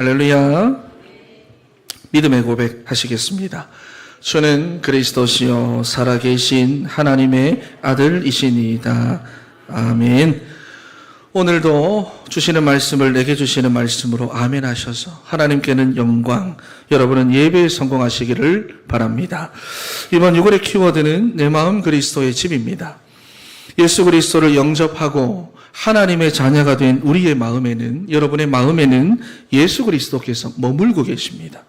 할렐루야. 믿음의 고백 하시겠습니다. 주는 그리스도시요 살아계신 하나님의 아들이시니이다. 아멘. 오늘도 주시는 말씀을 내게 주시는 말씀으로 아멘 하셔서 하나님께는 영광, 여러분은 예배에 성공하시기를 바랍니다. 이번 6월의 키워드는 내 마음 그리스도의 집입니다. 예수 그리스도를 영접하고 하나님의 자녀가 된 우리의 마음에는, 여러분의 마음에는 예수 그리스도께서 머물고 계십니다.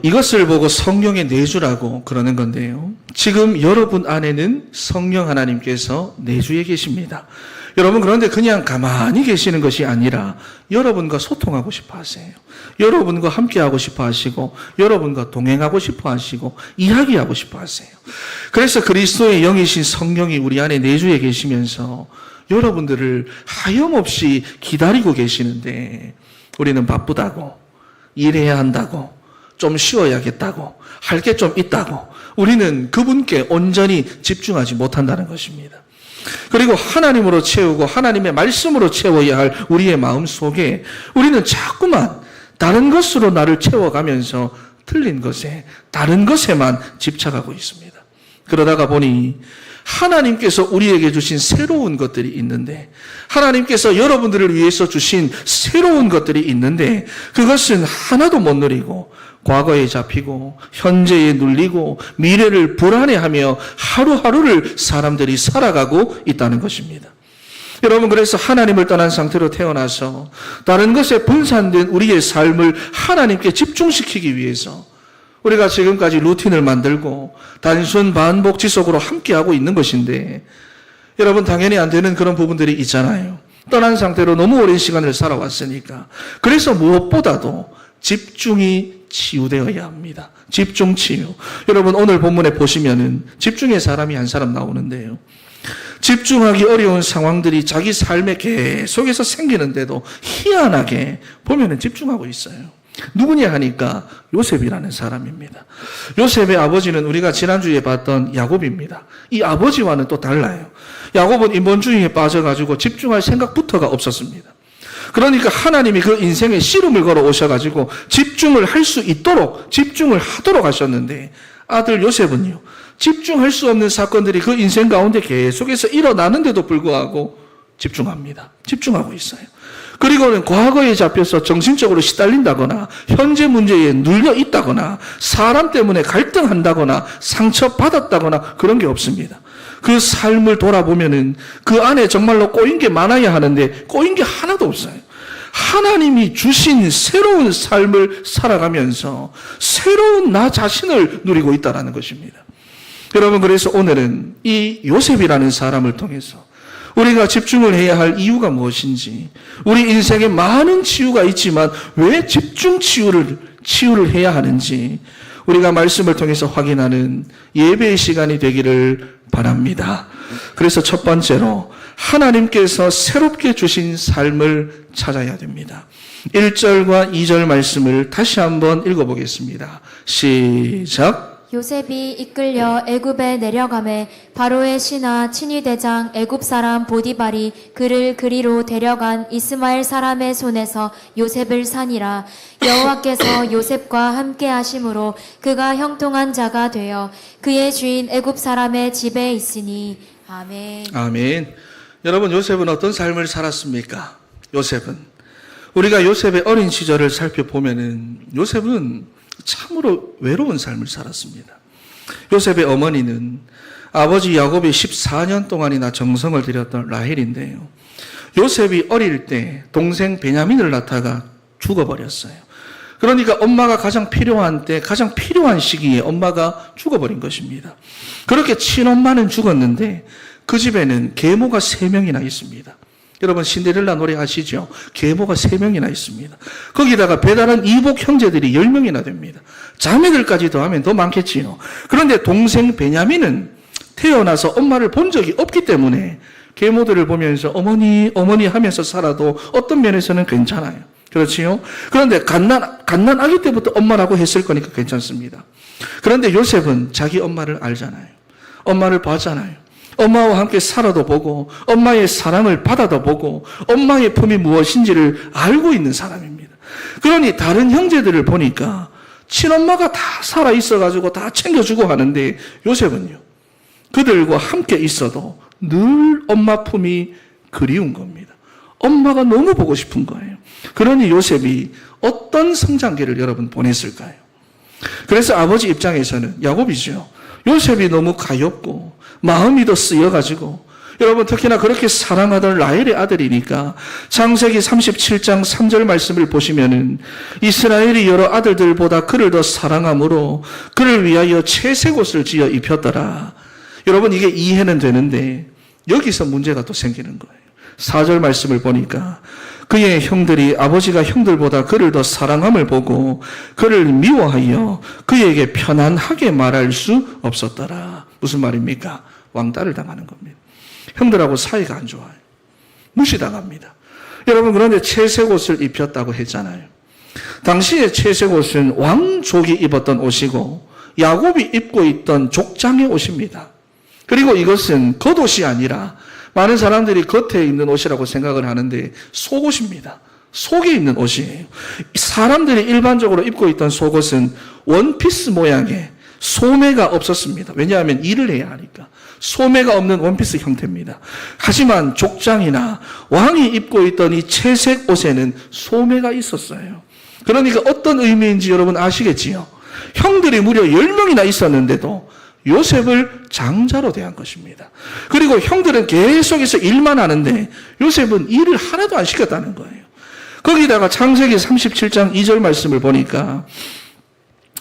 이것을 보고 성령의 내주라고 그러는 건데요. 지금 여러분 안에는 성령 하나님께서 내주에 계십니다. 여러분, 그런데 그냥 가만히 계시는 것이 아니라 여러분과 소통하고 싶어 하세요. 여러분과 함께하고 싶어 하시고, 여러분과 동행하고 싶어 하시고, 이야기하고 싶어 하세요. 그래서 그리스도의 영이신 성령이 우리 안에 내주에 계시면서 여러분들을 하염없이 기다리고 계시는데, 우리는 바쁘다고, 일해야 한다고, 좀 쉬어야겠다고, 할 게 좀 있다고, 우리는 그분께 온전히 집중하지 못한다는 것입니다. 그리고 하나님으로 채우고 하나님의 말씀으로 채워야 할 우리의 마음 속에 우리는 자꾸만 다른 것으로 나를 채워가면서 틀린 것에, 다른 것에만 집착하고 있습니다. 그러다가 보니 하나님께서 우리에게 주신 새로운 것들이 있는데, 하나님께서 여러분들을 위해서 주신 새로운 것들이 있는데, 그것은 하나도 못 누리고 과거에 잡히고 현재에 눌리고 미래를 불안해하며 하루하루를 사람들이 살아가고 있다는 것입니다. 여러분, 그래서 하나님을 떠난 상태로 태어나서 다른 것에 분산된 우리의 삶을 하나님께 집중시키기 위해서 우리가 지금까지 루틴을 만들고 단순 반복 지속으로 함께하고 있는 것인데, 여러분, 당연히 안 되는 그런 부분들이 있잖아요. 떠난 상태로 너무 오랜 시간을 살아왔으니까. 그래서 무엇보다도 집중이 치유되어야 합니다. 집중 치유. 여러분, 오늘 본문에 보시면은 집중의 사람이 한 사람 나오는데요. 집중하기 어려운 상황들이 자기 삶에 계속해서 생기는데도 희한하게 보면은 집중하고 있어요. 누구냐 하니까 요셉이라는 사람입니다. 요셉의 아버지는 우리가 지난주에 봤던 야곱입니다. 이 아버지와는 또 달라요. 야곱은 인본주의에 빠져가지고 집중할 생각부터가 없었습니다. 그러니까 하나님이 그 인생에 씨름을 걸어 오셔가지고 집중을 할 수 있도록, 집중을 하도록 하셨는데, 아들 요셉은요, 집중할 수 없는 사건들이 그 인생 가운데 계속해서 일어나는데도 불구하고 집중합니다. 집중하고 있어요. 그리고는 과거에 잡혀서 정신적으로 시달린다거나 현재 문제에 눌려 있다거나 사람 때문에 갈등한다거나 상처받았다거나 그런 게 없습니다. 그 삶을 돌아보면은 그 안에 정말로 꼬인 게 많아야 하는데 꼬인 게 하나도 없어요. 하나님이 주신 새로운 삶을 살아가면서 새로운 나 자신을 누리고 있다는 것입니다. 여러분, 그래서 오늘은 이 요셉이라는 사람을 통해서 우리가 집중을 해야 할 이유가 무엇인지, 우리 인생에 많은 치유가 있지만 왜 집중 치유를 해야 하는지 우리가 말씀을 통해서 확인하는 예배의 시간이 되기를 바랍니다. 그래서 첫 번째로 하나님께서 새롭게 주신 삶을 찾아야 됩니다. 1절과 2절 말씀을 다시 한번 읽어보겠습니다. 시작. 요셉이 이끌려 애굽에 내려가매 바로의 신하 친위대장 애굽 사람 보디발이 그를 그리로 데려간 이스마엘 사람의 손에서 요셉을 산이라. 여호와께서 요셉과 함께 하심으로 그가 형통한 자가 되어 그의 주인 애굽 사람의 집에 있으니. 아멘. 아멘. 여러분, 요셉은 어떤 삶을 살았습니까? 요셉은, 우리가 요셉의 어린 시절을 살펴보면은 요셉은 참으로 외로운 삶을 살았습니다. 요셉의 어머니는 아버지 야곱이 14년 동안이나 정성을 들였던 라헬인데요. 요셉이 어릴 때 동생 베냐민을 낳다가 죽어버렸어요. 그러니까 엄마가 가장 필요한 때, 가장 필요한 시기에 엄마가 죽어버린 것입니다. 그렇게 친엄마는 죽었는데 그 집에는 계모가 3명이나 있습니다. 여러분, 신데렐라 노래 아시죠? 계모가 3명이나 있습니다. 거기다가 배다른 이복 형제들이 10명이나 됩니다. 자매들까지 더하면 더 많겠지요. 그런데 동생 베냐민은 태어나서 엄마를 본 적이 없기 때문에 계모들을 보면서 어머니 하면서 살아도 어떤 면에서는 괜찮아요. 그렇지요? 그런데 갓난 아기 때부터 엄마라고 했을 거니까 괜찮습니다. 그런데 요셉은 자기 엄마를 알잖아요. 엄마를 봤잖아요. 엄마와 함께 살아도 보고 엄마의 사랑을 받아도 보고 엄마의 품이 무엇인지를 알고 있는 사람입니다. 그러니 다른 형제들을 보니까 친엄마가 다 살아있어가지고 다 챙겨주고 하는데 요셉은요, 그들과 함께 있어도 늘 엄마 품이 그리운 겁니다. 엄마가 너무 보고 싶은 거예요. 그러니 요셉이 어떤 성장기를 여러분 보냈을까요? 그래서 아버지 입장에서는 야곱이죠. 요셉이 너무 가엾고 마음이 더 쓰여가지고, 여러분 특히나 그렇게 사랑하던 라헬의 아들이니까 창세기 37장 3절 말씀을 보시면은 이스라엘이 여러 아들들보다 그를 더 사랑함으로 그를 위하여 채색 옷을 지어 입혔더라. 여러분 이게 이해는 되는데 여기서 문제가 또 생기는 거예요. 4절 말씀을 보니까 그의 형들이 아버지가 형들보다 그를 더 사랑함을 보고 그를 미워하여 그에게 편안하게 말할 수 없었더라. 무슨 말입니까? 왕따를 당하는 겁니다. 형들하고 사이가 안 좋아요. 무시당합니다. 여러분 그런데 채색 옷을 입혔다고 했잖아요. 당시에 채색 옷은 왕족이 입었던 옷이고 야곱이 입고 있던 족장의 옷입니다. 그리고 이것은 겉옷이 아니라 많은 사람들이 겉에 입는 옷이라고 생각을 하는데 속옷입니다. 속에 입는 옷이에요. 사람들이 일반적으로 입고 있던 속옷은 원피스 모양의 소매가 없었습니다. 왜냐하면 일을 해야 하니까. 소매가 없는 원피스 형태입니다. 하지만 족장이나 왕이 입고 있던 이 채색 옷에는 소매가 있었어요. 그러니까 어떤 의미인지 여러분 아시겠지요? 형들이 무려 10명이나 있었는데도 요셉을 장자로 대한 것입니다. 그리고 형들은 계속해서 일만 하는데 요셉은 일을 하나도 안 시켰다는 거예요. 거기다가 창세기 37장 2절 말씀을 보니까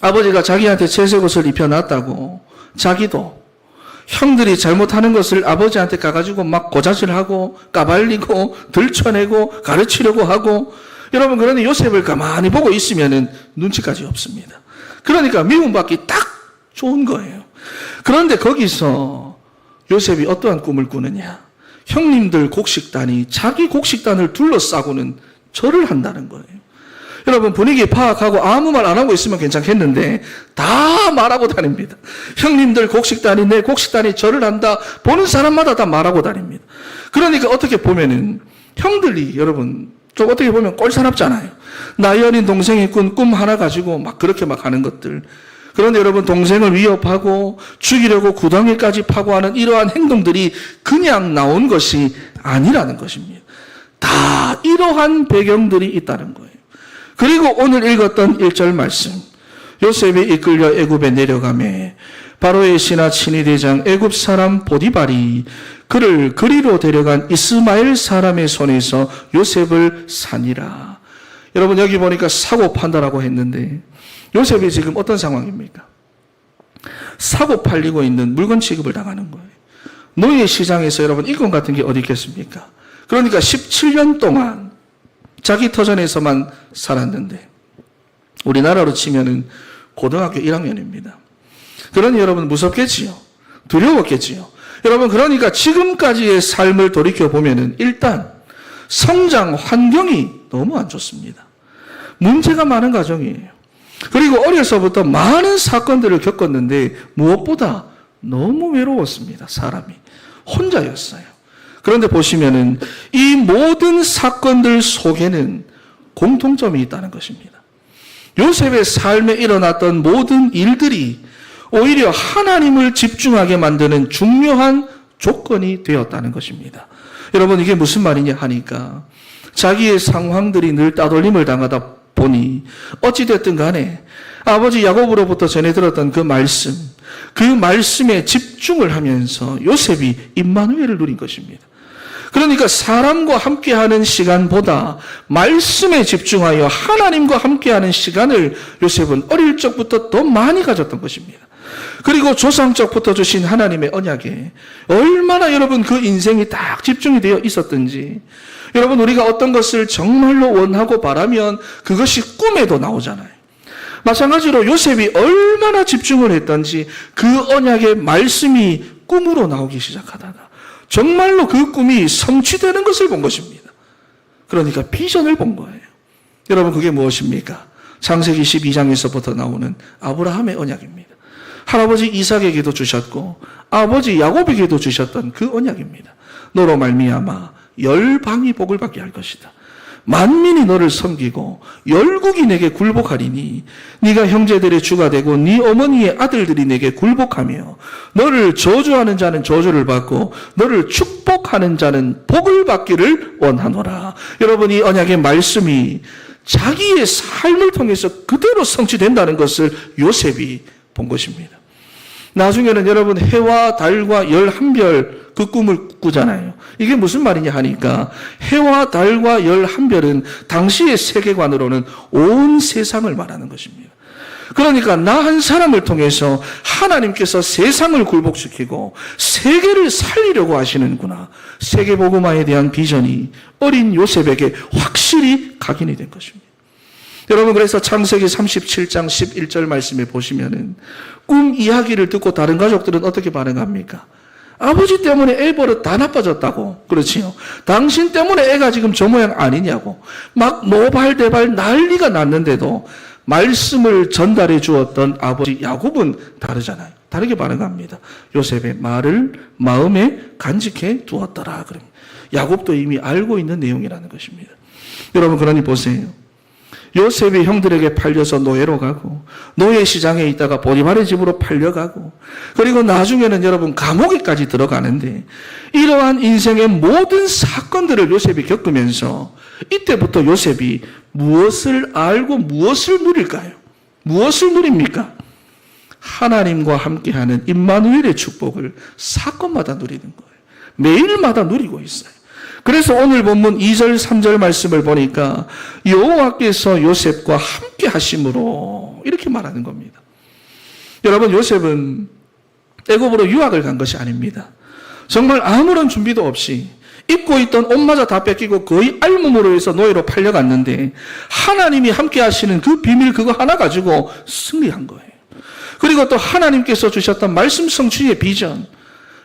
아버지가 자기한테 채색 옷을 입혀놨다고 자기도 형들이 잘못하는 것을 아버지한테 가가지고 막 고자질하고 까발리고 들춰내고 가르치려고 하고, 여러분 그러니 요셉을 가만히 보고 있으면은 눈치까지 없습니다. 그러니까 미움받기 딱 좋은 거예요. 그런데 거기서 요셉이 어떠한 꿈을 꾸느냐? 형님들 곡식단이 자기 곡식단을 둘러싸고는 절을 한다는 거예요. 여러분 분위기 파악하고 아무 말 안 하고 있으면 괜찮겠는데 다 말하고 다닙니다. 형님들 곡식단이 내 곡식단이 절을 한다. 보는 사람마다 다 말하고 다닙니다. 그러니까 어떻게 보면은 형들이 여러분 좀 어떻게 보면 꼴사납잖아요. 나이 어린 동생이 꾼 꿈 하나 가지고 막 그렇게 막 하는 것들. 그런데 여러분 동생을 위협하고 죽이려고 구덩이까지 파고 하는 이러한 행동들이 그냥 나온 것이 아니라는 것입니다. 다 이러한 배경들이 있다는 거예요. 그리고 오늘 읽었던 1절 말씀, 요셉이 이끌려 애굽에 내려가매 바로의 신하 친위대장 애굽 사람 보디발이 그를 그리로 데려간 이스마엘 사람의 손에서 요셉을 사니라. 여러분 여기 보니까 사고 판다라고 했는데 요셉이 지금 어떤 상황입니까? 사고 팔리고 있는 물건 취급을 당하는 거예요. 노예 시장에서 여러분 인권 같은 게 어디 있겠습니까? 그러니까 17년 동안 자기 터전에서만 살았는데 우리나라로 치면은 고등학교 1학년입니다. 그러니 여러분 무섭겠지요? 두려웠겠지요? 여러분 그러니까 지금까지의 삶을 돌이켜보면은 일단 성장 환경이 너무 안 좋습니다. 문제가 많은 가정이에요. 그리고 어려서부터 많은 사건들을 겪었는데 무엇보다 너무 외로웠습니다. 사람이 혼자였어요. 그런데 보시면은 이 모든 사건들 속에는 공통점이 있다는 것입니다. 요셉의 삶에 일어났던 모든 일들이 오히려 하나님을 집중하게 만드는 중요한 조건이 되었다는 것입니다. 여러분 이게 무슨 말이냐 하니까 자기의 상황들이 늘 따돌림을 당하다 보니 어찌됐든 간에 아버지 야곱으로부터 전해 들었던 그 말씀에 집중을 하면서 요셉이 임마누엘을 누린 것입니다. 그러니까 사람과 함께하는 시간보다 말씀에 집중하여 하나님과 함께하는 시간을 요셉은 어릴 적부터 더 많이 가졌던 것입니다. 그리고 조상적부터 주신 하나님의 언약에 얼마나 여러분 그 인생이 딱 집중이 되어 있었던지, 여러분 우리가 어떤 것을 정말로 원하고 바라면 그것이 꿈에도 나오잖아요. 마찬가지로 요셉이 얼마나 집중을 했던지 그 언약의 말씀이 꿈으로 나오기 시작하다가 정말로 그 꿈이 성취되는 것을 본 것입니다. 그러니까 비전을 본 거예요. 여러분 그게 무엇입니까? 창세기 12장에서부터 나오는 아브라함의 언약입니다. 할아버지 이삭에게도 주셨고 아버지 야곱에게도 주셨던 그 언약입니다. 너로 말미암아 열방이 복을 받게 할 것이다. 만민이 너를 섬기고 열국이 내게 굴복하리니 네가 형제들의 주가 되고 네 어머니의 아들들이 내게 굴복하며 너를 저주하는 자는 저주를 받고 너를 축복하는 자는 복을 받기를 원하노라. 여러분, 이 언약의 말씀이 자기의 삶을 통해서 그대로 성취된다는 것을 요셉이 본 것입니다. 나중에는 여러분, 해와 달과 11별 그 꿈을 꾸잖아요. 이게 무슨 말이냐 하니까 해와 달과 11별은 당시의 세계관으로는 온 세상을 말하는 것입니다. 그러니까 나 한 사람을 통해서 하나님께서 세상을 굴복시키고 세계를 살리려고 하시는구나. 세계복음화에 대한 비전이 어린 요셉에게 확실히 각인이 된 것입니다. 여러분, 그래서 창세기 37장 11절 말씀에 보시면은 꿈 이야기를 듣고 다른 가족들은 어떻게 반응합니까? 아버지 때문에 애 버릇 다 나빠졌다고. 그렇지요. 당신 때문에 애가 지금 저 모양 아니냐고. 막 노발대발 난리가 났는데도 말씀을 전달해 주었던 아버지 야곱은 다르잖아요. 다르게 반응합니다. 요셉의 말을 마음에 간직해 두었더라. 그럽니다. 야곱도 이미 알고 있는 내용이라는 것입니다. 여러분, 그러니 보세요. 요셉이 형들에게 팔려서 노예로 가고 노예 시장에 있다가 보디발의 집으로 팔려가고 그리고 나중에는 여러분 감옥에까지 들어가는데 이러한 인생의 모든 사건들을 요셉이 겪으면서 이때부터 요셉이 무엇을 알고 무엇을 누릴까요? 무엇을 누립니까? 하나님과 함께하는 임마누엘의 축복을 사건마다 누리는 거예요. 매일마다 누리고 있어요. 그래서 오늘 본문 2절 3절 말씀을 보니까 여호와께서 요셉과 함께 하심으로 이렇게 말하는 겁니다. 여러분, 요셉은 애굽으로 유학을 간 것이 아닙니다. 정말 아무런 준비도 없이 입고 있던 옷마저 다 뺏기고 거의 알몸으로 해서 노예로 팔려갔는데 하나님이 함께 하시는 그 비밀 그거 하나 가지고 승리한 거예요. 그리고 또 하나님께서 주셨던 말씀 성취의 비전,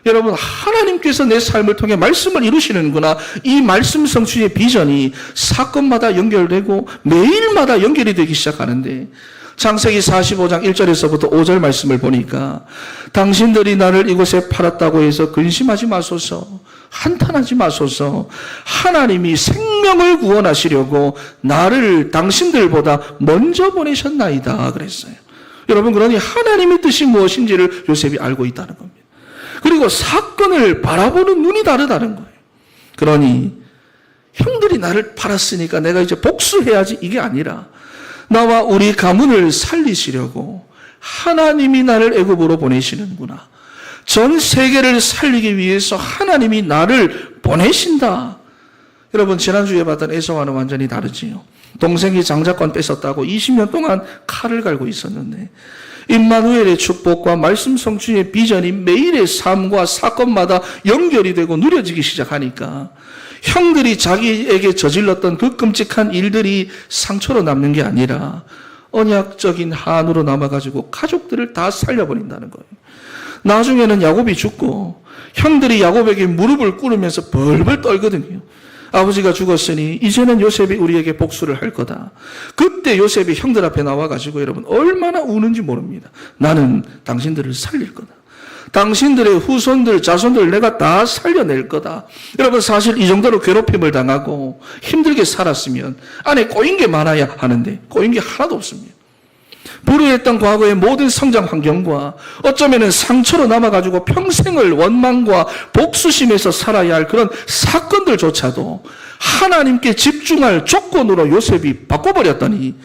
여러분, 하나님께서 내 삶을 통해 말씀을 이루시는구나. 이 말씀 성취의 비전이 사건마다 연결되고 매일마다 연결이 되기 시작하는데 창세기 45장 1절에서부터 5절 말씀을 보니까 당신들이 나를 이곳에 팔았다고 해서 근심하지 마소서, 한탄하지 마소서. 하나님이 생명을 구원하시려고 나를 당신들보다 먼저 보내셨나이다 그랬어요. 여러분, 그러니 하나님의 뜻이 무엇인지를 요셉이 알고 있다는 겁니다. 그리고 사건을 바라보는 눈이 다르다는 거예요. 그러니 형들이 나를 팔았으니까 내가 이제 복수해야지 이게 아니라 나와 우리 가문을 살리시려고 하나님이 나를 애굽으로 보내시는구나. 전 세계를 살리기 위해서 하나님이 나를 보내신다. 여러분, 지난주에 봤던 에서와는 완전히 다르지요. 동생이 장자권 뺏었다고 20년 동안 칼을 갈고 있었는데 임마누엘의 축복과 말씀 성취의 비전이 매일의 삶과 사건마다 연결이 되고 누려지기 시작하니까 형들이 자기에게 저질렀던 그 끔찍한 일들이 상처로 남는 게 아니라 언약적인 한으로 남아가지고 가족들을 다 살려버린다는 거예요. 나중에는 야곱이 죽고 형들이 야곱에게 무릎을 꿇으면서 벌벌 떨거든요. 아버지가 죽었으니 이제는 요셉이 우리에게 복수를 할 거다. 그때 요셉이 형들 앞에 나와가지고 여러분 얼마나 우는지 모릅니다. 나는 당신들을 살릴 거다. 당신들의 후손들, 자손들 내가 다 살려낼 거다. 여러분, 사실 이 정도로 괴롭힘을 당하고 힘들게 살았으면 안에 꼬인 게 많아야 하는데 꼬인 게 하나도 없습니다. 불우했던 과거의 모든 성장 환경과 어쩌면 상처로 남아가지고 평생을 원망과 복수심에서 살아야 할 그런 사건들조차도 하나님께 집중할 조건으로 요셉이 바꿔버렸더니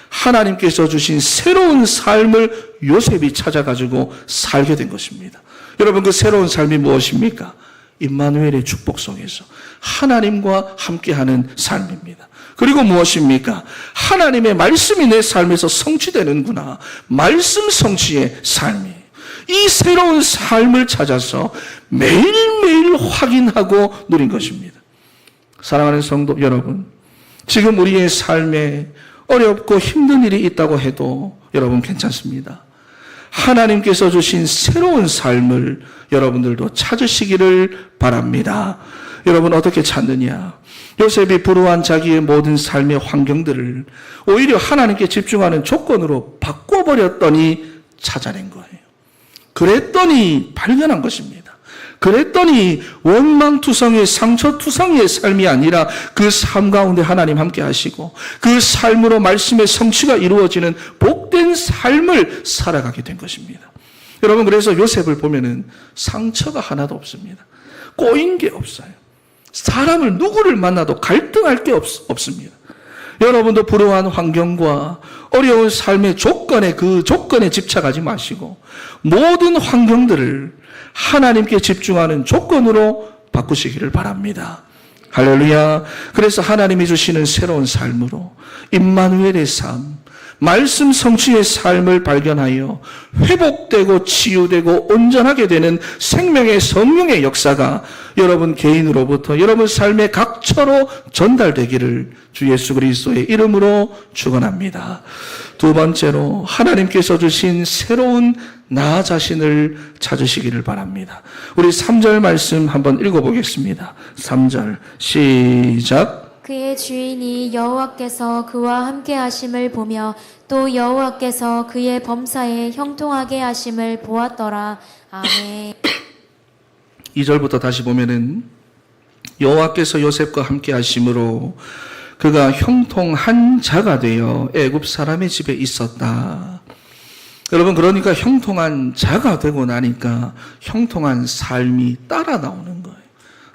하나님께서 주신 새로운 삶을 요셉이 찾아가지고 살게 된 것입니다. 여러분, 그 새로운 삶이 무엇입니까? 임마누엘의 축복 속에서 하나님과 함께하는 삶입니다. 그리고 무엇입니까? 하나님의 말씀이 내 삶에서 성취되는구나. 말씀 성취의 삶이에요. 이 새로운 삶을 찾아서 매일매일 확인하고 누린 것입니다. 사랑하는 성도 여러분, 지금 우리의 삶에 어렵고 힘든 일이 있다고 해도 여러분 괜찮습니다. 하나님께서 주신 새로운 삶을 여러분들도 찾으시기를 바랍니다. 여러분, 어떻게 찾느냐? 요셉이 불우한 자기의 모든 삶의 환경들을 오히려 하나님께 집중하는 조건으로 바꿔버렸더니 찾아낸 거예요. 그랬더니 발견한 것입니다. 그랬더니 원망투성의 상처투성이의 삶이 아니라 그 삶 가운데 하나님 함께 하시고 그 삶으로 말씀의 성취가 이루어지는 복된 삶을 살아가게 된 것입니다. 여러분, 그래서 요셉을 보면은 상처가 하나도 없습니다. 꼬인 게 없어요. 사람을 누구를 만나도 갈등할 게 없습니다. 여러분도 불우한 환경과 어려운 삶의 조건에 그 조건에 집착하지 마시고 모든 환경들을 하나님께 집중하는 조건으로 바꾸시기를 바랍니다. 할렐루야. 그래서 하나님이 주시는 새로운 삶으로 임마누엘의 삶, 말씀 성취의 삶을 발견하여 회복되고 치유되고 온전하게 되는 생명의 성령의 역사가 여러분 개인으로부터 여러분 삶의 각처로 전달되기를 주 예수 그리스도의 이름으로 축원합니다. 두 번째로 하나님께서 주신 새로운 나 자신을 찾으시기를 바랍니다. 우리 3절 말씀 한번 읽어보겠습니다. 3절 시작. 그의 주인이 여호와께서 그와 함께 하심을 보며 또 여호와께서 그의 범사에 형통하게 하심을 보았더라. 아멘. 2절부터 다시 보면은 여호와께서 요셉과 함께 하심으로 그가 형통한 자가 되어 애굽 사람의 집에 있었다. 여러분, 그러니까 형통한 자가 되고 나니까 형통한 삶이 따라 나오는 거예요.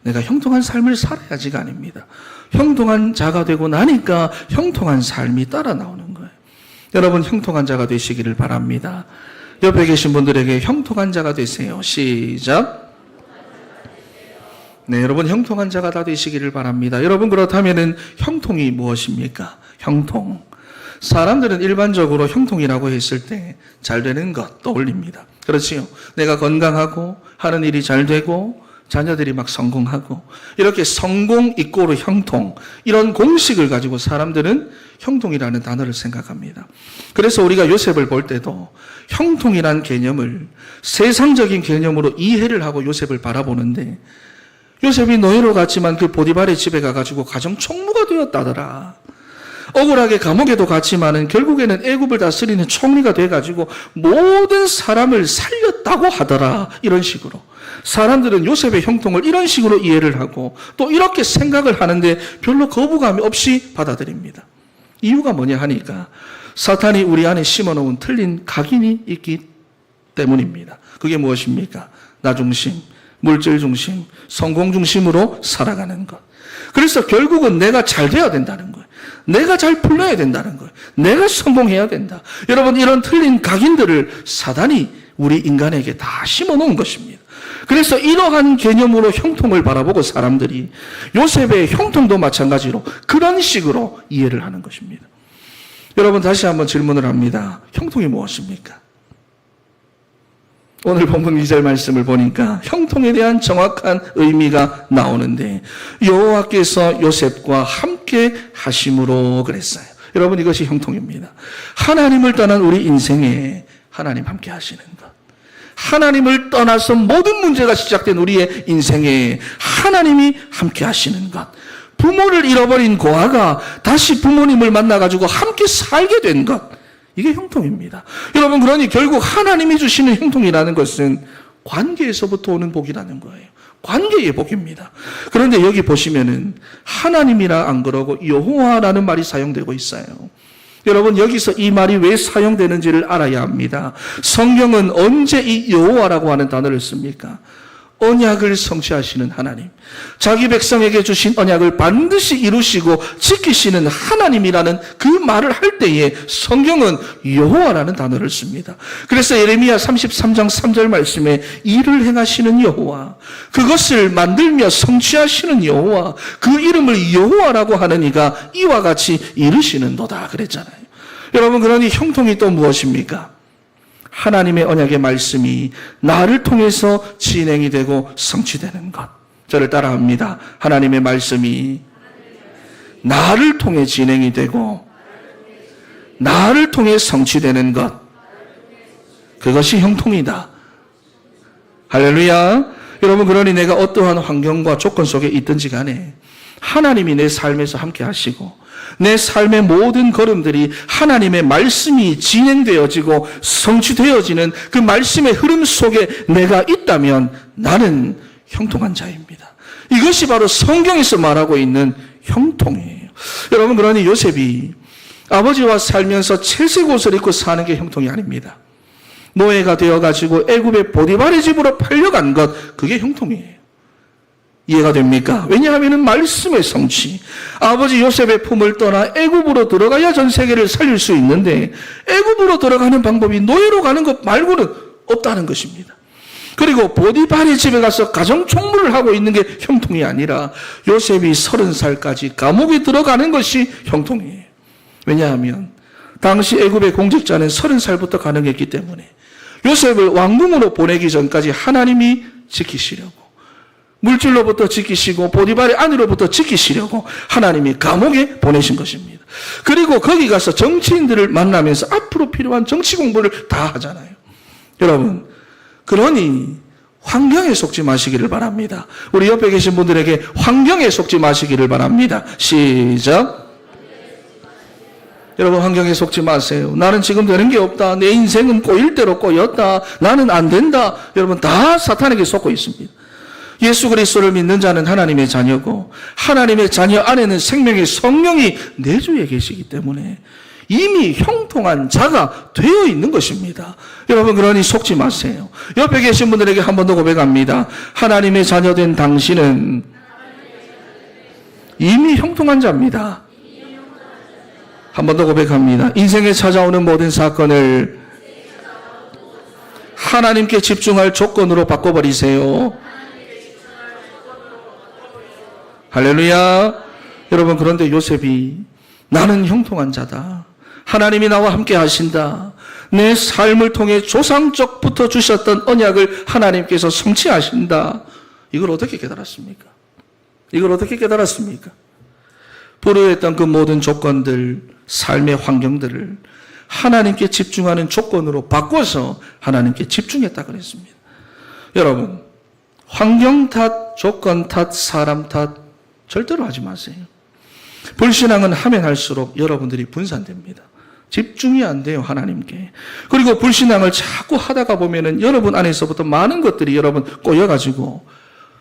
내가 형통한 삶을 살아야지가 아닙니다. 형통한 자가 되고 나니까 형통한 삶이 따라 나오는 거예요. 여러분, 형통한 자가 되시기를 바랍니다. 옆에 계신 분들에게 형통한 자가 되세요. 시작. 네, 여러분 형통한 자가 다 되시기를 바랍니다. 여러분, 그렇다면은 형통이 무엇입니까? 형통. 사람들은 일반적으로 형통이라고 했을 때 잘 되는 것 떠올립니다. 그렇지요. 내가 건강하고 하는 일이 잘 되고 자녀들이 막 성공하고 이렇게 성공 이꼬르 형통, 이런 공식을 가지고 사람들은 형통이라는 단어를 생각합니다. 그래서 우리가 요셉을 볼 때도 형통이라는 개념을 세상적인 개념으로 이해를 하고 요셉을 바라보는데, 요셉이 노예로 갔지만 그 보디발의 집에 가가지고 가정 총무가 되었다더라. 억울하게 감옥에도 갔지만은 결국에는 애굽을 다스리는 총리가 돼가지고 모든 사람을 살렸다고 하더라. 이런 식으로 사람들은 요셉의 형통을 이런 식으로 이해를 하고 또 이렇게 생각을 하는데 별로 거부감이 없이 받아들입니다. 이유가 뭐냐 하니까 사탄이 우리 안에 심어놓은 틀린 각인이 있기 때문입니다. 그게 무엇입니까? 나 중심, 물질 중심, 성공 중심으로 살아가는 것. 그래서 결국은 내가 잘 돼야 된다는 거예요. 내가 잘 풀려야 된다는 거예요. 내가 성공해야 된다. 여러분, 이런 틀린 각인들을 사단이 우리 인간에게 다 심어놓은 것입니다. 그래서 이러한 개념으로 형통을 바라보고 사람들이 요셉의 형통도 마찬가지로 그런 식으로 이해를 하는 것입니다. 여러분, 다시 한번 질문을 합니다. 형통이 무엇입니까? 오늘 본문 2절 말씀을 보니까 형통에 대한 정확한 의미가 나오는데 여호와께서 요셉과 함께 하심으로 그랬어요. 여러분, 이것이 형통입니다. 하나님을 떠난 우리 인생에 하나님 함께 하시는 것. 하나님을 떠나서 모든 문제가 시작된 우리의 인생에 하나님이 함께 하시는 것. 부모를 잃어버린 고아가 다시 부모님을 만나가지고 함께 살게 된 것. 이게 형통입니다. 여러분, 그러니 결국 하나님이 주시는 형통이라는 것은 관계에서부터 오는 복이라는 거예요. 관계의 복입니다. 그런데 여기 보시면은 하나님이라 안 그러고 여호와라는 말이 사용되고 있어요. 여러분, 여기서 이 말이 왜 사용되는지를 알아야 합니다. 성경은 언제 이 여호와라고 하는 단어를 씁니까? 언약을 성취하시는 하나님, 자기 백성에게 주신 언약을 반드시 이루시고 지키시는 하나님이라는 그 말을 할 때에 성경은 여호와라는 단어를 씁니다. 그래서 예레미야 33장 3절 말씀에 일을 행하시는 여호와, 그것을 만들며 성취하시는 여호와, 그 이름을 여호와라고 하는 이가 이와 같이 이루시는도다 그랬잖아요. 여러분, 그러니 형통이 또 무엇입니까? 하나님의 언약의 말씀이 나를 통해서 진행이 되고 성취되는 것. 저를 따라합니다. 하나님의 말씀이 나를 통해 진행이 되고 나를 통해 성취되는 것. 그것이 형통이다. 할렐루야. 여러분, 그러니 내가 어떠한 환경과 조건 속에 있든지 간에 하나님이 내 삶에서 함께 하시고 내 삶의 모든 걸음들이 하나님의 말씀이 진행되어지고 성취되어지는 그 말씀의 흐름 속에 내가 있다면 나는 형통한 자입니다. 이것이 바로 성경에서 말하고 있는 형통이에요. 여러분, 그러니 요셉이 아버지와 살면서 채색 옷을 입고 사는 게 형통이 아닙니다. 노예가 되어가지고 애굽의 보디발의 집으로 팔려간 것, 그게 형통이에요. 이해가 됩니까? 왜냐하면 말씀의 성취. 아버지 요셉의 품을 떠나 애굽으로 들어가야 전 세계를 살릴 수 있는데 애굽으로 들어가는 방법이 노예로 가는 것 말고는 없다는 것입니다. 그리고 보디발의 집에 가서 가정총무를 하고 있는 게 형통이 아니라 요셉이 30살까지 감옥에 들어가는 것이 형통이에요. 왜냐하면 당시 애굽의 공직자는 30살부터 가능했기 때문에 요셉을 왕궁으로 보내기 전까지 하나님이 지키시려고, 물질로부터 지키시고 보디발의 아내로부터 지키시려고 하나님이 감옥에 보내신 것입니다. 그리고 거기 가서 정치인들을 만나면서 앞으로 필요한 정치 공부를 다 하잖아요. 여러분, 그러니 환경에 속지 마시기를 바랍니다. 우리 옆에 계신 분들에게 환경에 속지 마시기를 바랍니다. 시작. 여러분, 환경에 속지 마세요. 나는 지금 되는 게 없다. 내 인생은 꼬일 대로 꼬였다. 나는 안 된다. 여러분, 다 사탄에게 속고 있습니다. 예수 그리스도를 믿는 자는 하나님의 자녀고 하나님의 자녀 안에는 생명의 성령이 내주에 계시기 때문에 이미 형통한 자가 되어 있는 것입니다. 여러분, 그러니 속지 마세요. 옆에 계신 분들에게 한 번 더 고백합니다. 하나님의 자녀된 당신은 이미 형통한 자입니다. 한 번 더 고백합니다. 인생에 찾아오는 모든 사건을 하나님께 집중할 조건으로 바꿔버리세요. 할렐루야. 여러분, 그런데 요셉이 나는 형통한 자다. 하나님이 나와 함께 하신다. 내 삶을 통해 조상적부터 주셨던 언약을 하나님께서 성취하신다. 이걸 어떻게 깨달았습니까? 이걸 어떻게 깨달았습니까? 불우했던 그 모든 조건들, 삶의 환경들을 하나님께 집중하는 조건으로 바꿔서 하나님께 집중했다 그랬습니다. 여러분, 환경 탓, 조건 탓, 사람 탓 절대로 하지 마세요. 불신앙은 하면 할수록 여러분들이 분산됩니다. 집중이 안 돼요, 하나님께. 그리고 불신앙을 자꾸 하다가 보면은 여러분 안에서부터 많은 것들이 여러분 꼬여가지고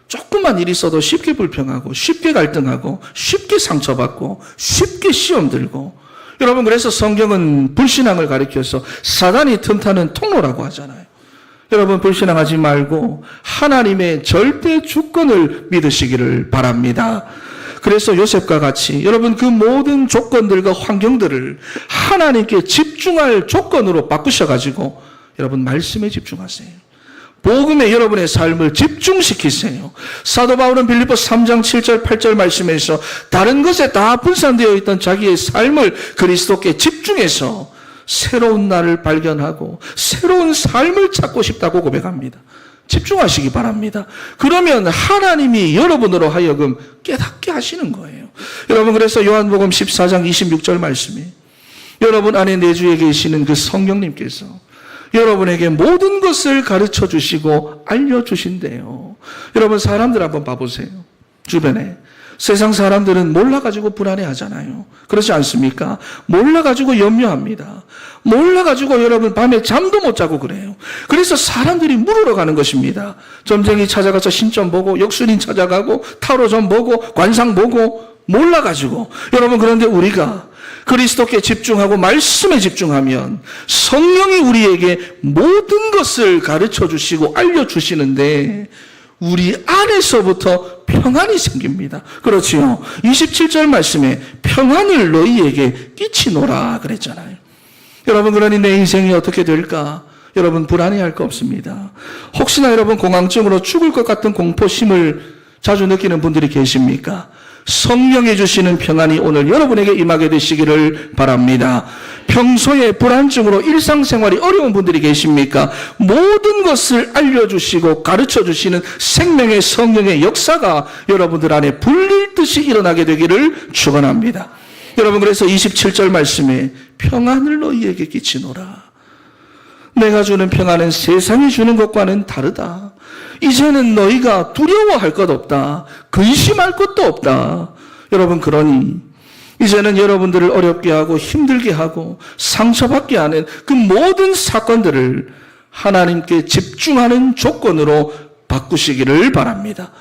조금만 일이 있어도 쉽게 불평하고 쉽게 갈등하고 쉽게 상처받고 쉽게 시험 들고. 여러분, 그래서 성경은 불신앙을 가리켜서 사단이 틈타는 통로라고 하잖아요. 여러분, 불신앙하지 말고 하나님의 절대 주권을 믿으시기를 바랍니다. 그래서 요셉과 같이 여러분 그 모든 조건들과 환경들을 하나님께 집중할 조건으로 바꾸셔가지고 여러분 말씀에 집중하세요. 복음에 여러분의 삶을 집중시키세요. 사도 바울은 빌립보 3장 7절 8절 말씀에서 다른 것에 다 분산되어 있던 자기의 삶을 그리스도께 집중해서 새로운 나를 발견하고 새로운 삶을 찾고 싶다고 고백합니다. 집중하시기 바랍니다. 그러면 하나님이 여러분으로 하여금 깨닫게 하시는 거예요. 여러분, 그래서 요한복음 14장 26절 말씀에 여러분 안에 내주에 계시는 그 성령님께서 여러분에게 모든 것을 가르쳐 주시고 알려주신대요. 여러분, 사람들 한번 봐보세요. 주변에 세상 사람들은 몰라가지고 불안해하잖아요. 그렇지 않습니까? 몰라가지고 염려합니다. 몰라가지고 여러분 밤에 잠도 못 자고 그래요. 그래서 사람들이 물으러 가는 것입니다. 점쟁이 찾아가서 신점 보고 역술인 찾아가고 타로점 보고 관상 보고 몰라가지고. 여러분, 그런데 우리가 그리스도께 집중하고 말씀에 집중하면 성령이 우리에게 모든 것을 가르쳐 주시고 알려주시는데 우리 안에서부터 평안이 생깁니다. 그렇지요. 27절 말씀에 평안을 너희에게 끼치노라 그랬잖아요. 여러분, 그러니 내 인생이 어떻게 될까? 여러분, 불안해할 거 없습니다. 혹시나 여러분 공황증으로 죽을 것 같은 공포심을 자주 느끼는 분들이 계십니까? 성령이 주시는 평안이 오늘 여러분에게 임하게 되시기를 바랍니다. 평소에 불안증으로 일상생활이 어려운 분들이 계십니까? 모든 것을 알려주시고 가르쳐주시는 생명의 성령의 역사가 여러분들 안에 불릴 듯이 일어나게 되기를 축원합니다. 여러분, 그래서 27절 말씀에 평안을 너희에게 끼치노라. 내가 주는 평안은 세상이 주는 것과는 다르다. 이제는 너희가 두려워할 것 없다. 근심할 것도 없다. 여러분, 그러니 이제는 여러분들을 어렵게 하고 힘들게 하고 상처받게 하는 그 모든 사건들을 하나님께 집중하는 조건으로 바꾸시기를 바랍니다.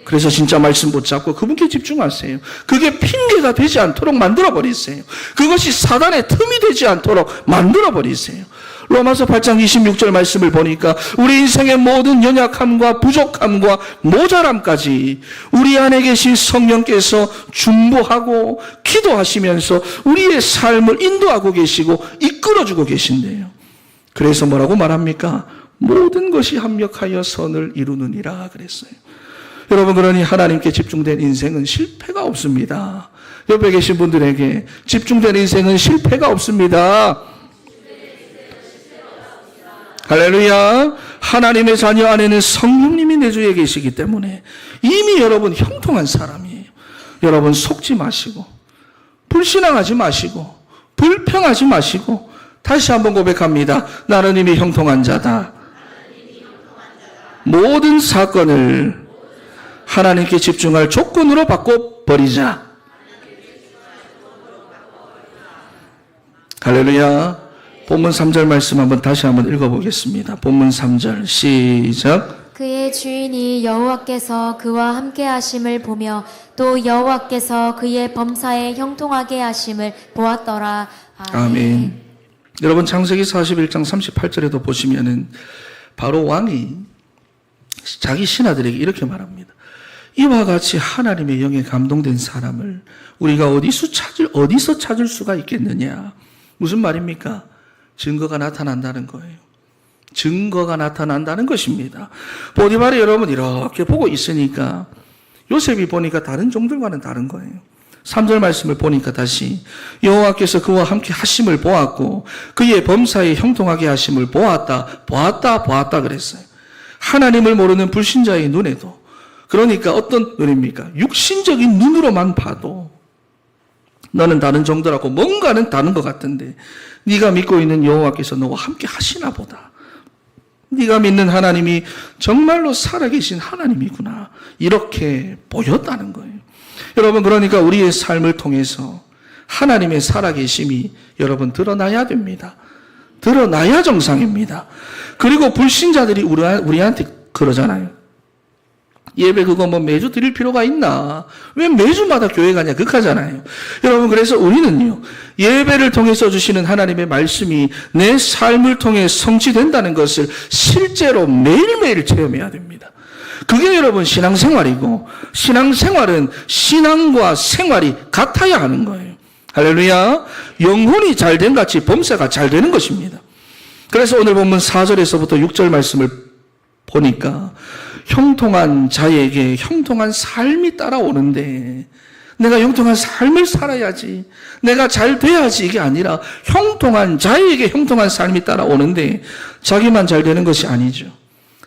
그래서 진짜 말씀 붙잡고 그분께 집중하세요. 그게 핑계가 되지 않도록 만들어버리세요. 그것이 사단의 틈이 되지 않도록 만들어버리세요. 로마서 8장 26절 말씀을 보니까 우리 인생의 모든 연약함과 부족함과 모자람까지 우리 안에 계신 성령께서 중보하고 기도하시면서 우리의 삶을 인도하고 계시고 이끌어주고 계신데요. 그래서 뭐라고 말합니까? 모든 것이 합력하여 선을 이루느니라 그랬어요. 여러분, 그러니 하나님께 집중된 인생은 실패가 없습니다. 옆에 계신 분들에게 집중된 인생은 실패가 없습니다. 할렐루야. 하나님의 자녀 안에는 성령님이 내주에 계시기 때문에 이미 여러분 형통한 사람이에요. 여러분 속지 마시고 불신앙하지 마시고 불평하지 마시고 다시 한번 고백합니다. 나는 이미 형통한 자다. 모든 사건을 하나님께 집중할 조건으로 바꿔버리자. 할렐루야. 본문 3절 말씀 한번 다시 한번 읽어보겠습니다. 본문 3절 시작. 그의 주인이 여호와께서 그와 함께 하심을 보며 또 여호와께서 그의 범사에 형통하게 하심을 보았더라. 아멘. 여러분, 창세기 41장 38절에도 보시면은 바로 왕이 자기 신하들에게 이렇게 말합니다. 이와 같이 하나님의 영에 감동된 사람을 우리가 어디서 찾을 수가 있겠느냐? 무슨 말입니까? 증거가 나타난다는 거예요. 증거가 나타난다는 것입니다. 보디발이 여러분 이렇게 보고 있으니까 요셉이 보니까 다른 종들과는 다른 거예요. 3절 말씀을 보니까 다시 여호와께서 그와 함께 하심을 보았고 그의 범사에 형통하게 하심을 보았다 그랬어요. 하나님을 모르는 불신자의 눈에도, 그러니까 어떤 눈입니까? 육신적인 눈으로만 봐도 너는 다른 종들하고 뭔가는 다른 것 같은데 네가 믿고 있는 여호와께서 너와 함께 하시나 보다. 네가 믿는 하나님이 정말로 살아계신 하나님이구나. 이렇게 보였다는 거예요. 여러분, 그러니까 우리의 삶을 통해서 하나님의 살아계심이 여러분 드러나야 됩니다. 드러나야 정상입니다. 그리고 불신자들이 우리한테 그러잖아요. 예배 그거 뭐 매주 드릴 필요가 있나? 왜 매주마다 교회 가냐? 극하잖아요. 여러분, 그래서 우리는요, 예배를 통해서 주시는 하나님의 말씀이 내 삶을 통해 성취된다는 것을 실제로 매일매일 체험해야 됩니다. 그게 여러분 신앙생활이고, 신앙생활은 신앙과 생활이 같아야 하는 거예요. 할렐루야. 영혼이 잘된 같이 범사가 잘 되는 것입니다. 그래서 오늘 본문 4절에서부터 6절 말씀을 보니까 형통한 자에게 형통한 삶이 따라오는데 내가 형통한 삶을 살아야지, 내가 잘 돼야지, 이게 아니라 형통한 자에게 형통한 삶이 따라오는데 자기만 잘 되는 것이 아니죠.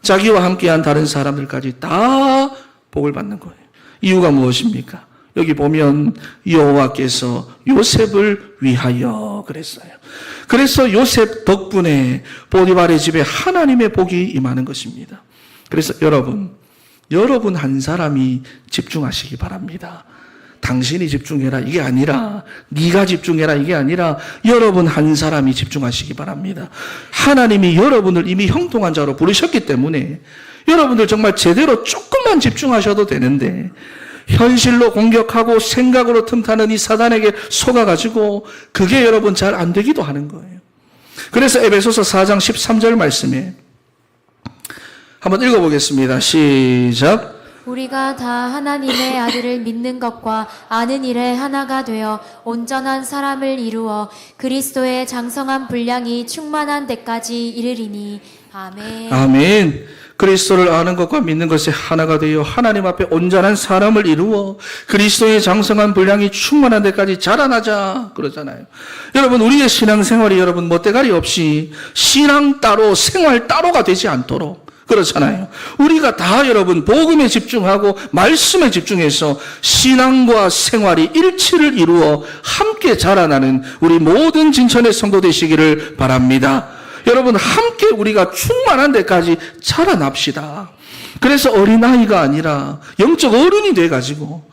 자기와 함께한 다른 사람들까지 다 복을 받는 거예요. 이유가 무엇입니까? 여기 보면 여호와께서 요셉을 위하여 그랬어요. 그래서 요셉 덕분에 보디발의 집에 하나님의 복이 임하는 것입니다. 그래서 여러분 한 사람이 집중하시기 바랍니다. 당신이 집중해라 이게 아니라, 네가 집중해라 이게 아니라 여러분 한 사람이 집중하시기 바랍니다. 하나님이 여러분을 이미 형통한 자로 부르셨기 때문에 여러분들 정말 제대로 조금만 집중하셔도 되는데 현실로 공격하고 생각으로 틈타는 이 사단에게 속아가지고 그게 여러분 잘 안 되기도 하는 거예요. 그래서 에베소서 4장 13절 말씀에 한번 읽어보겠습니다. 시작. 우리가 다 하나님의 아들을 믿는 것과 아는 일에 하나가 되어 온전한 사람을 이루어 그리스도의 장성한 분량이 충만한 데까지 이르리니. 아멘. 아멘. 그리스도를 아는 것과 믿는 것에 하나가 되어 하나님 앞에 온전한 사람을 이루어 그리스도의 장성한 분량이 충만한 데까지 자라나자 그러잖아요. 여러분, 우리의 신앙생활이 여러분 멋대가리 없이 신앙 따로 생활 따로가 되지 않도록 그렇잖아요. 우리가 다 여러분 복음에 집중하고 말씀에 집중해서 신앙과 생활이 일치를 이루어 함께 자라나는 우리 모든 진천의 성도 되시기를 바랍니다. 여러분, 함께 우리가 충만한 데까지 자라납시다. 그래서 어린아이가 아니라 영적 어른이 돼가지고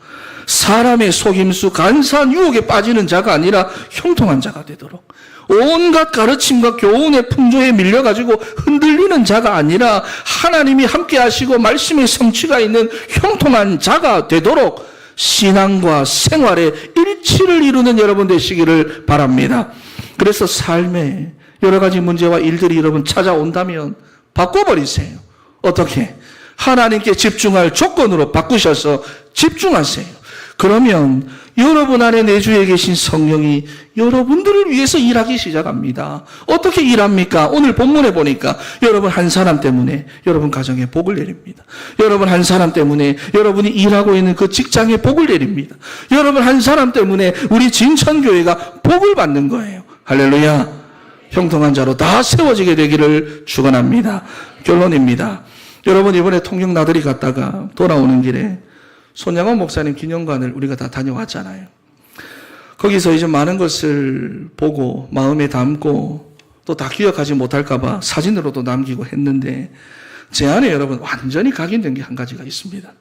사람의 속임수, 간사한 유혹에 빠지는 자가 아니라 형통한 자가 되도록, 온갖 가르침과 교훈의 풍조에 밀려가지고 흔들리는 자가 아니라 하나님이 함께 하시고 말씀의 성취가 있는 형통한 자가 되도록 신앙과 생활의 일치를 이루는 여러분 되시기를 바랍니다. 그래서 삶에 여러 가지 문제와 일들이 여러분 찾아온다면 바꿔버리세요. 어떻게? 하나님께 집중할 조건으로 바꾸셔서 집중하세요. 그러면 여러분 안에 내주에 계신 성령이 여러분들을 위해서 일하기 시작합니다. 어떻게 일합니까? 오늘 본문에 보니까 여러분 한 사람 때문에 여러분 가정에 복을 내립니다. 여러분 한 사람 때문에 여러분이 일하고 있는 그 직장에 복을 내립니다. 여러분 한 사람 때문에 우리 진천교회가 복을 받는 거예요. 할렐루야. 형통한 자로 다 세워지게 되기를 축원합니다. 결론입니다. 여러분 이번에 통영 나들이 갔다가 돌아오는 길에 손양원 목사님 기념관을 우리가 다 다녀왔잖아요. 거기서 이제 많은 것을 보고 마음에 담고 또 다 기억하지 못할까 봐 사진으로도 남기고 했는데 제 안에 여러분 완전히 각인된 게 한 가지가 있습니다.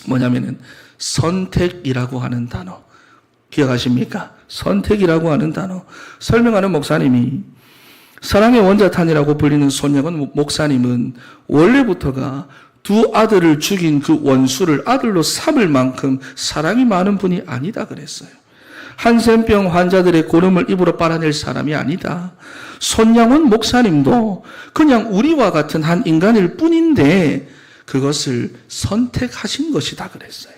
뭐냐면은 선택이라고 하는 단어. 기억하십니까? 선택이라고 하는 단어. 설명하는 목사님이 사랑의 원자탄이라고 불리는 손양원 목사님은 원래부터가 두 아들을 죽인 그 원수를 아들로 삼을 만큼 사랑이 많은 분이 아니다 그랬어요. 한센병 환자들의 고름을 입으로 빨아낼 사람이 아니다. 손양원 목사님도 그냥 우리와 같은 한 인간일 뿐인데 그것을 선택하신 것이다 그랬어요.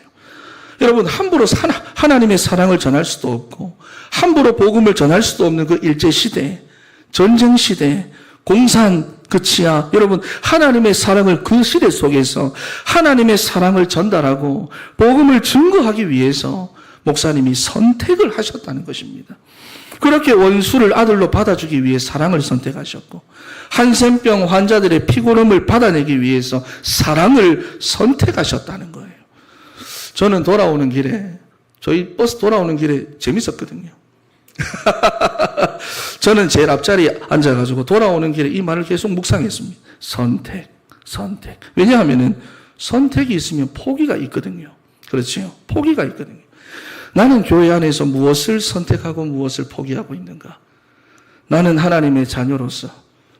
여러분 함부로 하나님의 사랑을 전할 수도 없고 함부로 복음을 전할 수도 없는 그 일제시대, 전쟁시대, 공산 그 치하, 여러분 하나님의 사랑을 그 시대 속에서 하나님의 사랑을 전달하고 복음을 증거하기 위해서 목사님이 선택을 하셨다는 것입니다. 그렇게 원수를 아들로 받아주기 위해 사랑을 선택하셨고 한센병 환자들의 피고름을 받아내기 위해서 사랑을 선택하셨다는 거예요. 저는 돌아오는 길에 저희 버스 돌아오는 길에 재밌었거든요. 저는 제일 앞자리에 앉아가지고 돌아오는 길에 이 말을 계속 묵상했습니다. 선택. 왜냐하면은 선택이 있으면 포기가 있거든요. 그렇죠? 포기가 있거든요. 나는 교회 안에서 무엇을 선택하고 무엇을 포기하고 있는가? 나는 하나님의 자녀로서,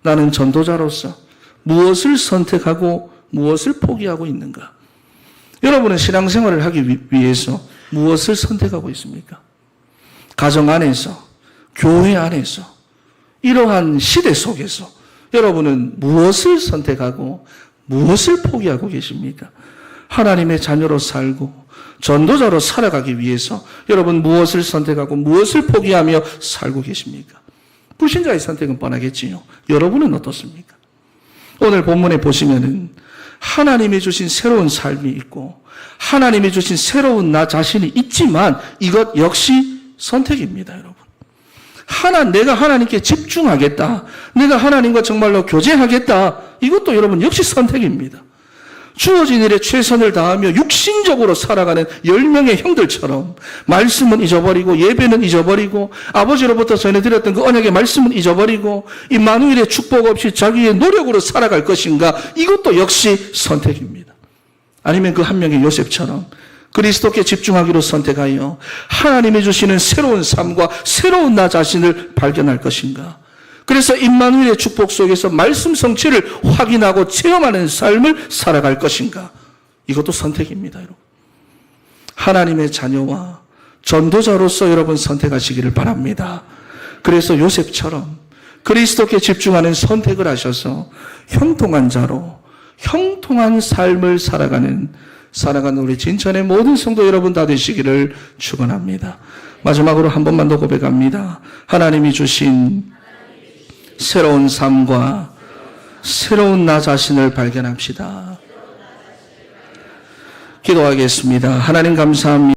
나는 전도자로서 무엇을 선택하고 무엇을 포기하고 있는가? 여러분은 신앙생활을 하기 위해서 무엇을 선택하고 있습니까? 가정 안에서, 교회 안에서, 이러한 시대 속에서 여러분은 무엇을 선택하고 무엇을 포기하고 계십니까? 하나님의 자녀로 살고 전도자로 살아가기 위해서 여러분 무엇을 선택하고 무엇을 포기하며 살고 계십니까? 불신자의 선택은 뻔하겠지요. 여러분은 어떻습니까? 오늘 본문에 보시면은 하나님이 주신 새로운 삶이 있고 하나님이 주신 새로운 나 자신이 있지만 이것 역시 선택입니다, 여러분. 내가 하나님께 집중하겠다. 내가 하나님과 정말로 교제하겠다. 이것도 여러분 역시 선택입니다. 주어진 일에 최선을 다하며 육신적으로 살아가는 10명의 형들처럼 말씀은 잊어버리고 예배는 잊어버리고 아버지로부터 전해드렸던 그 언약의 말씀은 잊어버리고 임마누엘의 축복 없이 자기의 노력으로 살아갈 것인가? 이것도 역시 선택입니다. 아니면 그 한 명의 요셉처럼 그리스도께 집중하기로 선택하여 하나님이 주시는 새로운 삶과 새로운 나 자신을 발견할 것인가? 그래서 임마누엘의 축복 속에서 말씀 성취를 확인하고 체험하는 삶을 살아갈 것인가? 이것도 선택입니다, 여러분. 하나님의 자녀와 전도자로서 여러분 선택하시기를 바랍니다. 그래서 요셉처럼 그리스도께 집중하는 선택을 하셔서 형통한 자로 형통한 삶을 살아가는 우리 진천의 모든 성도 여러분 다 되시기를 축원합니다. 마지막으로 한 번만 더 고백합니다. 하나님이 주신 새로운 삶과 새로운 나 자신을 발견합시다. 기도하겠습니다. 하나님 감사합니다.